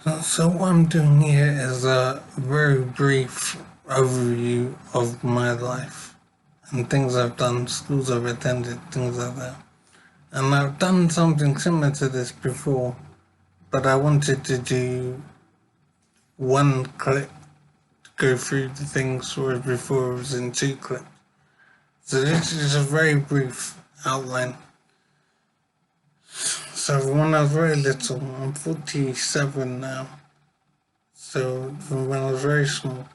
So what I'm doing here is a very brief overview of my life and things I've done, schools I've attended, things like that. And I've done something similar to this before, but I wanted to do one clip to go through the things, whereas before it was in two clips. So this is a very brief outline. So when I was very little, I'm 47 now. So from when I was very small,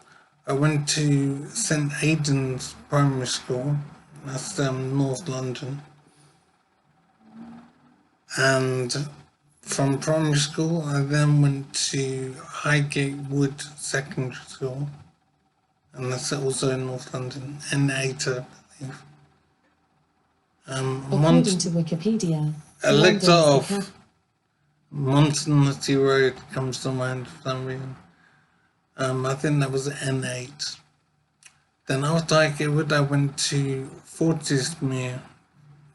I went to St Aidan's Primary School, that's North London, and from primary school I then went to Highgate Wood Secondary School, and that's also in North London, N8 I believe. According to Wikipedia, Alexa London's the off. Montanati Road comes to mind for some reason. I think that was N8. Then after Highgate Wood I went to Fortismere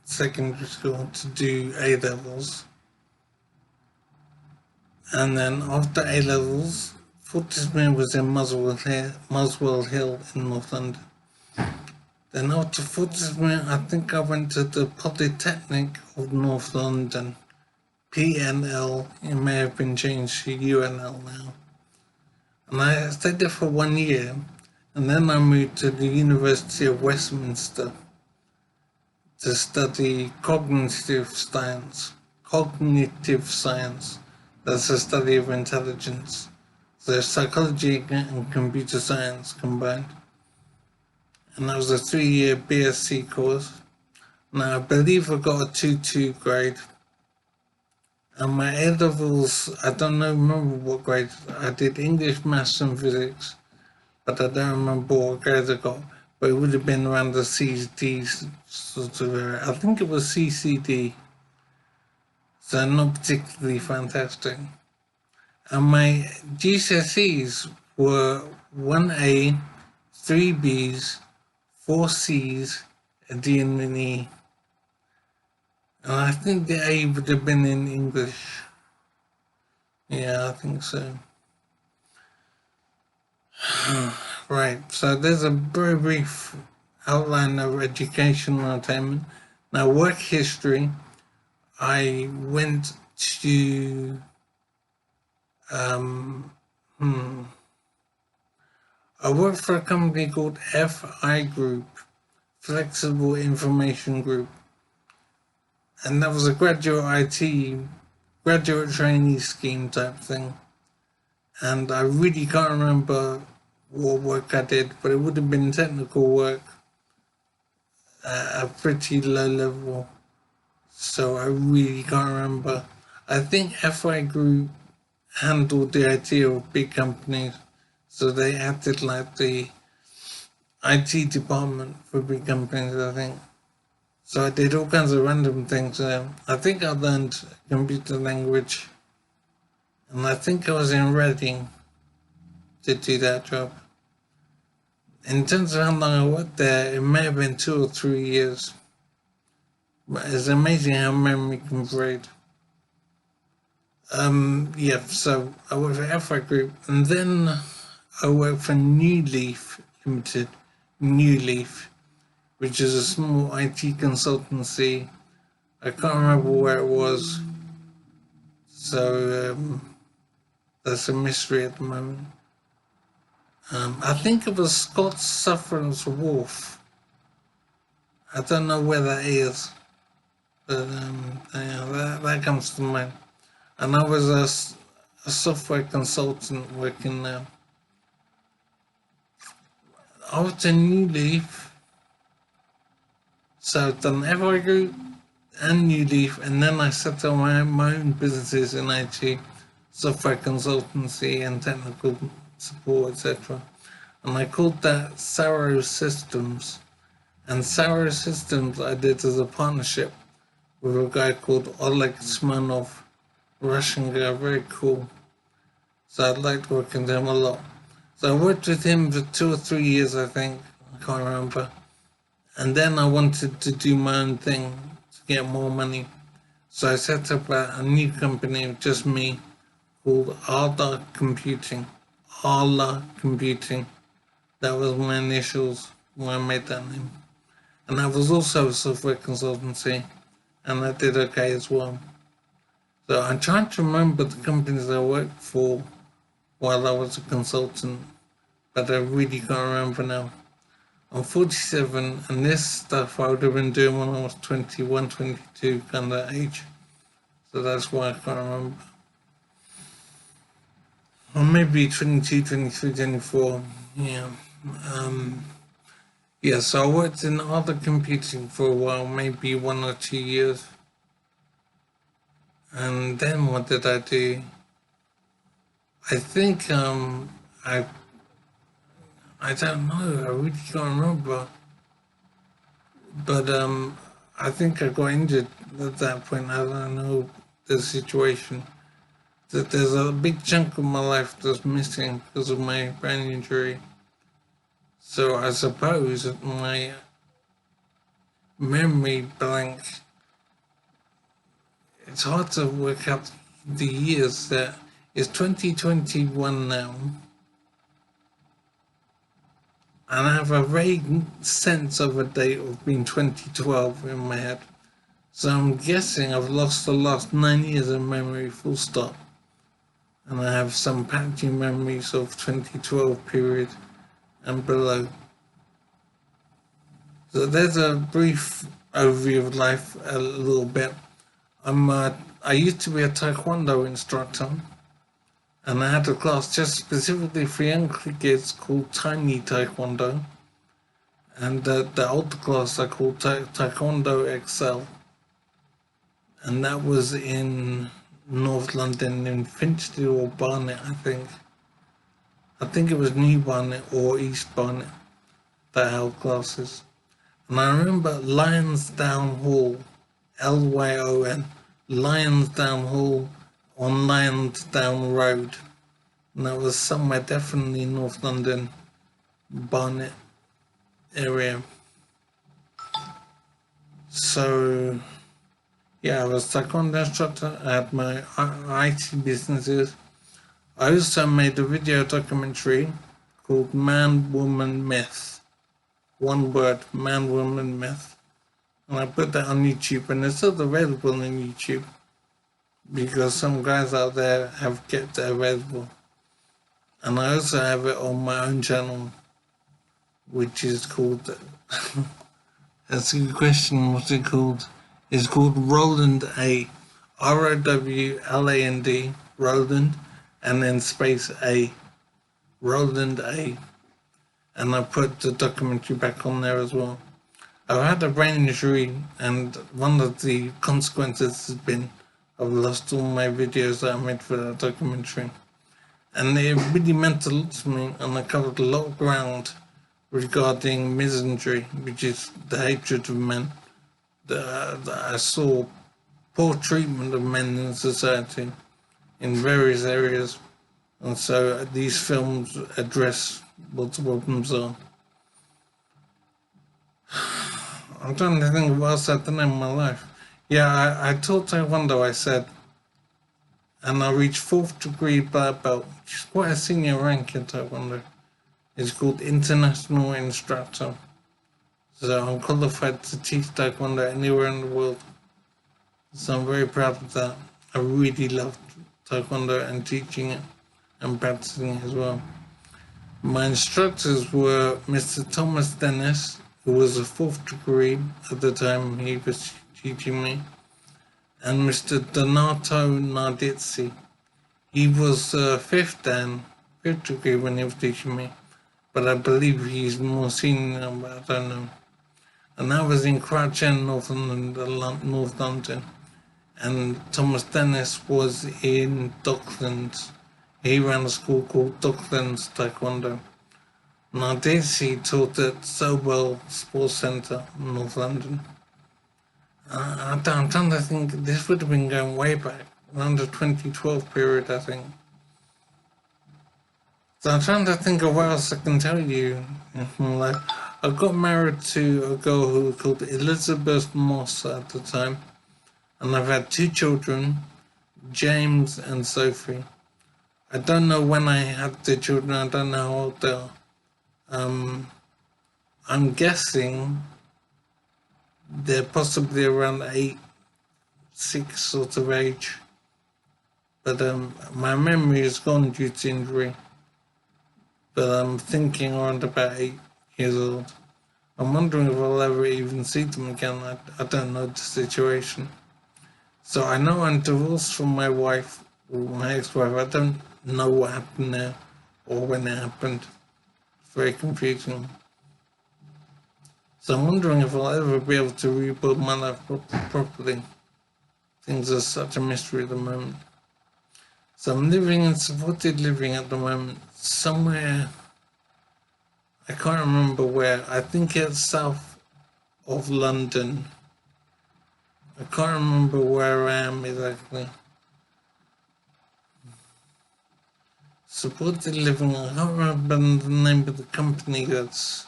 Secondary School to do A levels, and then after A levels, Fortismere was in Muswell Hill in North London. Then after Fortismere, I think I went to the Polytechnic of North London, PNL. It may have been changed to UNL now, and I stayed there for 1 year, and then I moved to the University of Westminster to study cognitive science. That's the study of intelligence. So psychology and computer science combined. And that was a 3-year BSc course. Now I believe I got a 2-2 grade. And my A levels, I don't remember what grade. I did English, maths and physics, but I don't remember what grade I got. But it would have been around the CD sort of area. I think it was CCD. So not particularly fantastic. And my GCSEs were 1A, 3 Bs, 4 Cs, a D and an E. And I think the A would have been in English. Yeah, I think so. Right, so there's a very brief outline of educational attainment. Now, work history, I went to I worked for a company called FI Group, Flexible Information Group, and that was a graduate trainee scheme type thing. And I really can't remember what work I did, but it would have been technical work at a pretty low level. So I really can't remember. I think FI Group handled the IT of big companies, so they acted like the IT department for big companies, I think. So I did all kinds of random things. I think I learned computer language, and I think I was in Reading to do that job. In terms of how long I worked there, it may have been 2 or 3 years. But it's amazing how memory can braid. Yeah, so I worked for FI Group, and then I worked for New Leaf Limited, New Leaf, which is a small IT consultancy. I can't remember where it was, so that's a mystery at the moment. I think it was Scott Suffren's Wharf. I don't know where that is, but yeah, that comes to mind. And I was a software consultant working there. After New Leaf, so I've done FI Group and New Leaf, and then I set up my own businesses in IT, software consultancy and technical support, etc. And I called that Saro Systems. And Saro Systems I did as a partnership with a guy called Oleg Smirnov, Russian guy, very cool. So I liked working with him a lot. So I worked with him for 2 or 3 years, I think. I can't remember. And then I wanted to do my own thing to get more money. So I set up a new company with just me called Arda Computing. Arla Computing. That was my initials when I made that name. And that was also a software consultancy, and I did okay as well. So I'm trying to remember the companies I worked for while I was a consultant, but I really can't remember now. I'm 47, and this stuff I would have been doing when I was 21, 22 kind of age. So that's why I can't remember. Or maybe 22, 23, 24, yeah. Yeah, so I worked in other computing for a while, maybe 1 or 2 years. And then what did I do? I think I don't know, I really can't remember. But I think I got injured at that point. I don't know the situation. That there's a big chunk of my life that's missing because of my brain injury. So I suppose my memory blank, it's hard to work out the years. That it's 2021 now, and I have a vague sense of a date of being 2012 in my head. So I'm guessing I've lost the last 9 years of memory, full stop. And I have some patchy memories of 2012 period and below. So there's a brief overview of life, a little bit. I used to be a Taekwondo instructor, and I had a class just specifically for young kids called Tiny Taekwondo, and the older class I called Taekwondo XL, and that was in North London, in Finchley or Barnet, I think. I think it was New Barnet or East Barnet that held classes. And I remember Lionsdown Hall, Lyon, Lionsdown Hall on Lionsdown Road. And that was somewhere definitely in North London, Barnet area. So, yeah, I was a Taekwondo instructor. I had my IT businesses. I also made a video documentary called Man, Woman, Myth. One word, Man, Woman, Myth. And I put that on YouTube, and it's still available on YouTube because some guys out there have kept it available. And I also have it on my own channel, which is called, that's a good question, what's it called? It's called Roland A. ROWLAND, Roland, and then space A. Roland A. And I put the documentary back on there as well. I've had a brain injury, and one of the consequences has been I've lost all my videos that I made for that documentary. And it really meant a lot to me, and I covered a lot of ground regarding misandry, which is the hatred of men. That I saw poor treatment of men in society in various areas, and so these films address what the problems are. I'm trying to think of what else I've done in my life. Yeah, I taught Taekwondo, I said, and I reached 4th degree black belt, which is quite a senior rank in Taekwondo. It's called International Instructor. So I'm qualified to teach Taekwondo anywhere in the world. So I'm very proud of that. I really loved Taekwondo and teaching it and practicing it as well. My instructors were Mr. Thomas Dennis, who was a 4th degree at the time he was teaching me, and Mr. Donato Nardizzi. He was 5th degree when he was teaching me, but I believe he's more senior, but I don't know. And that was in Crouch End, North London. And Thomas Dennis was in Docklands. He ran a school called Docklands Taekwondo. Nardizzi taught at Sobel Sports Centre, North London. I'm trying to think, this would have been going way back, around the 2012 period, I think. So I'm trying to think of what else I can tell you in my life. I got married to a girl who was called Elizabeth Moss at the time, and I've had 2 children, James and Sophie. I don't know when I had the children. I don't know how old they are. I'm guessing they're possibly around 8, 6 sort of age. But my memory is gone due to injury. But I'm thinking around about 8 years old. I'm wondering if I'll ever even see them again. I don't know the situation. So I know I'm divorced from my wife, my ex-wife. I don't know what happened there or when it happened. It's very confusing. So I'm wondering if I'll ever be able to rebuild my life properly. Things are such a mystery at the moment. So I'm living in supported living at the moment, somewhere, I can't remember where, I think it's south of London. I can't remember where I am exactly. Supported living, I can't remember the name of the company that's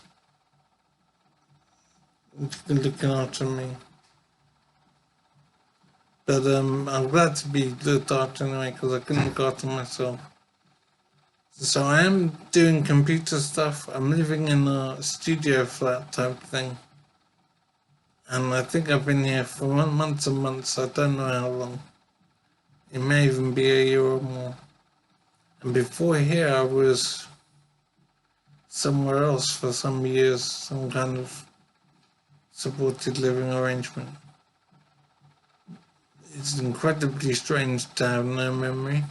looking after me. But I'm glad to be looked after anyway, because I couldn't look after myself. So I am doing computer stuff. I'm living in a studio flat type thing. And I think I've been here for months and months. I don't know how long. It may even be a year or more. And before here, I was somewhere else for some years, some kind of supported living arrangement. It's incredibly strange to have no memory.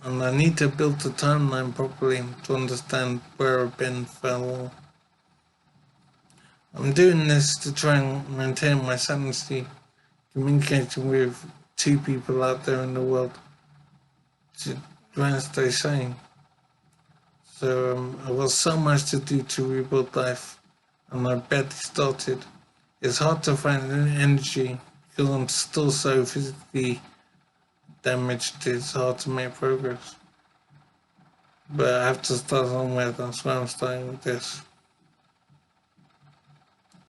And I need to build the timeline properly to understand where I've been for how long. I'm doing this to try and maintain my sanity, communicating with 2 people out there in the world to try and stay sane. So I've got so much to do to rebuild life, and I barely started. It's hard to find energy because I'm still so physically damaged. It's hard to make progress. But I have to start somewhere. That's why I'm starting with this.